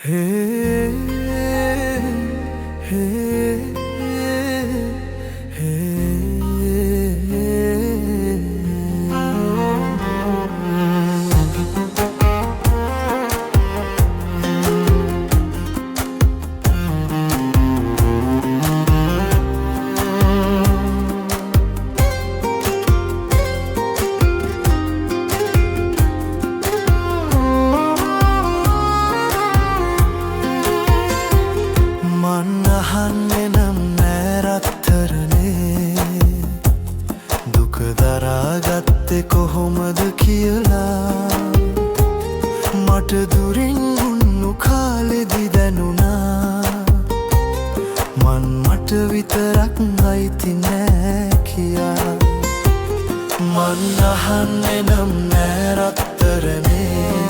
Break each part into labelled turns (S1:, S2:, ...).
S1: Hey, hey, අහන්නේ නම් නෑ රත්තරනේ දුක දරාගත්තේ කොහොමද කියලා මට දුරින් උන්නු කාලෙදි දැනුණා මන් මට විතරක් අයිති නෑ කියා මන් අහන්නේ නම් නෑ රත්තරනේ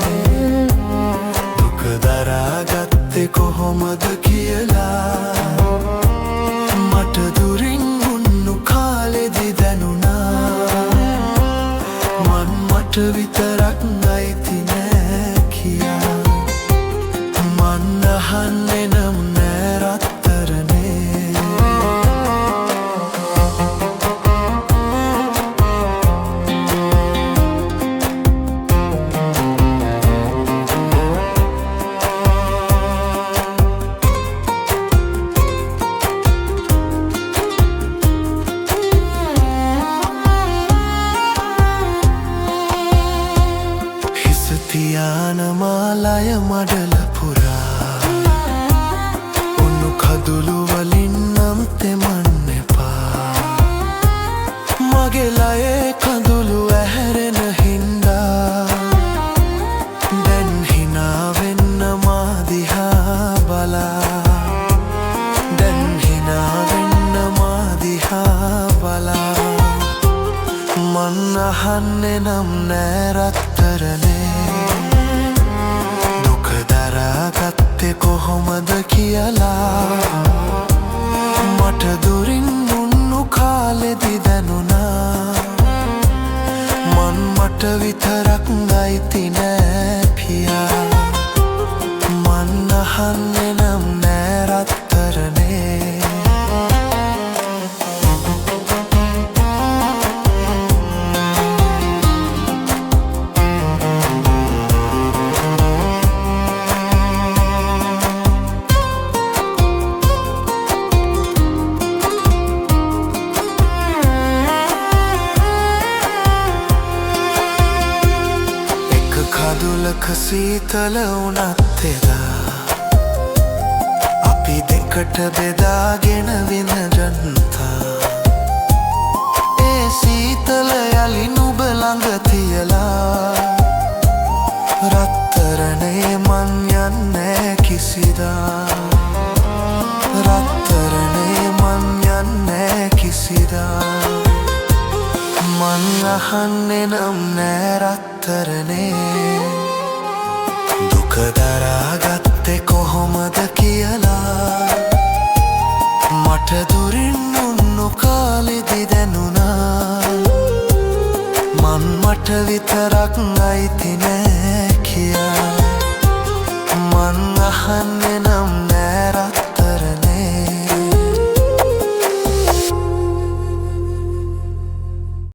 S1: දුක දරාගත්තේ කොහොමද කියලා මට දුරින් උන්නු කාලෙදි දැනුණා මන් මට විතරක් අයිති නෑ කියා මන් අහන්නේ නම් නෑ රත්තරනේ තියාන මාලය මඩල පුරා උණු කදුළු වලින් නම් තෙමන්න එපා මගේ ලයේ කඳුළු ඇහැරෙන හින්දා දැන් හිනා වෙන්න මා දිහා බලා දැන් හිනා වෙන්න මා දිහා බලා මන් අහන්නේ නම් නෑ රත්තරනේ දරාගත්තේ කොහොමද කියලා මට දුරින් උන්නු කාලෙදි දැනුණා මන් මට විතරක් අයිති නෑ පියා මන් අහන්නේ නම් නෑ රත්තරනේ කදුලක සීතල වුණත් එදා අපි දෙකට බෙදාගෙන විඳගත්තා ඒ සීතල යලි නුඹ ළඟ තියලා රත්තරනේ මන් යන්නේ කිසිදා රත්තරනේ මන් යන්නේ කිසිදා මන් අහන්නේ නම් නෑ රත්තරනේ දුක දරාගත්තේ කොහොමද කියලා මට දුරින් උන්නු කාලෙදි දැනුණා මන් මට විතරක් අයිති නෑ කියා මන් අහන්නේ නම්